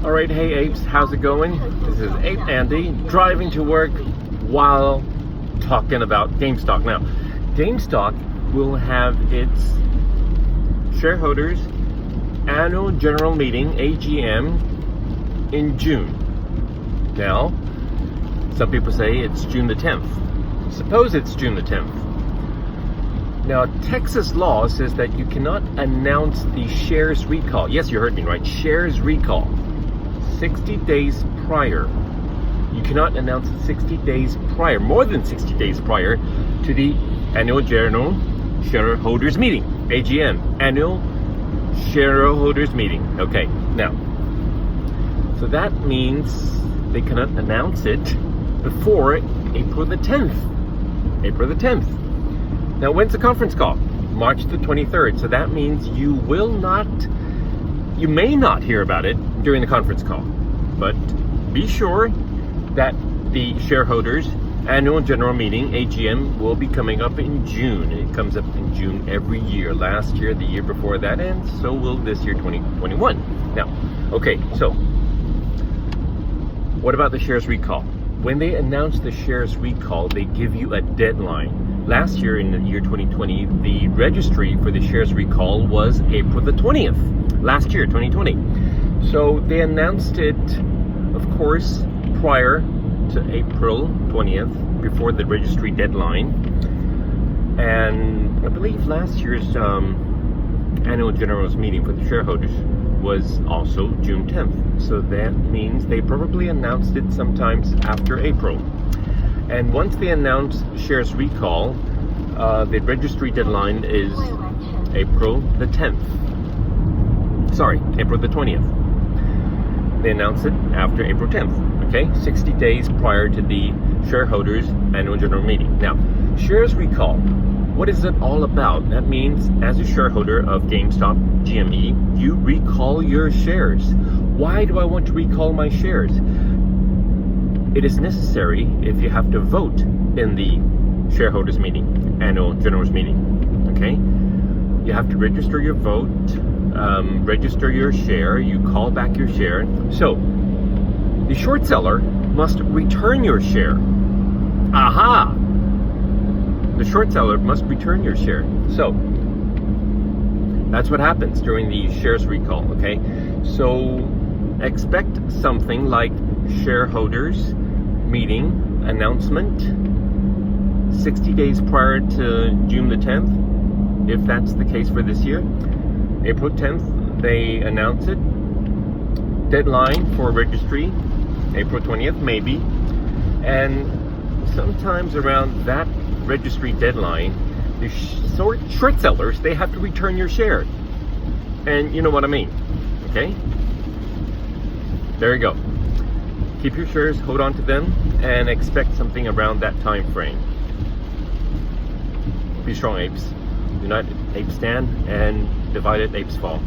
Alright, hey apes, how's it going? This is Ape Andy, driving to work while talking about GameStop. Now, GameStop will have its shareholders annual general meeting, AGM, in June. Now, some people say it's June the 10th. Suppose it's June the 10th. Now, Texas law says that you cannot announce the shares recall. Yes, you heard me right. Shares recall. 60 days prior. You cannot announce it 60 days prior, more than 60 days prior to the annual general shareholders meeting, AGM, annual shareholders meeting. Okay, now, so that means they cannot announce it before April the 10th. April the 10th. Now, when's the conference call? March the 23rd. So that means you may not hear about it during the conference call. But be sure that the shareholders annual general meeting, AGM, will be coming up in June. It comes up in June every year. Last year, the year before that, and so will this year, 2021. Now, okay, so what about the shares recall? When they announce the shares recall, they give you a deadline. Last year, in the year 2020, the registry for the shares recall was April the 20th. Last year, 2020. So they announced it, of course, prior to April 20th, before the registry deadline. And I believe last year's annual generals meeting for the shareholders was also June 10th. So that means they probably announced it sometimes after April. And once they announce shares recall, the registry deadline is April the 10th. Sorry, April the 20th. They announce it after April 10th, okay? 60 days prior to the shareholders' annual general meeting. Now, shares recall, what is it all about? That means, as a shareholder of GameStop, GME, you recall your shares. Why do I want to recall my shares? It is necessary if you have to vote in the shareholders meeting, annual generals meeting, okay? You have to register your vote, register your share, you call back your share. So, the short seller must return your share. Aha! The short seller must return your share. So, that's what happens during the shares recall, okay? So, expect something like shareholders meeting announcement 60 days prior to June the 10th, if that's the case for this year. April 10th, they announce it. Deadline for registry, April 20th, maybe. And sometimes around that registry deadline, the short sellers, they have to return your share. And you know what I mean, okay? There you go. Keep your shares, hold on to them, and expect something around that time frame. Be strong, apes. United apes stand, and divided apes fall.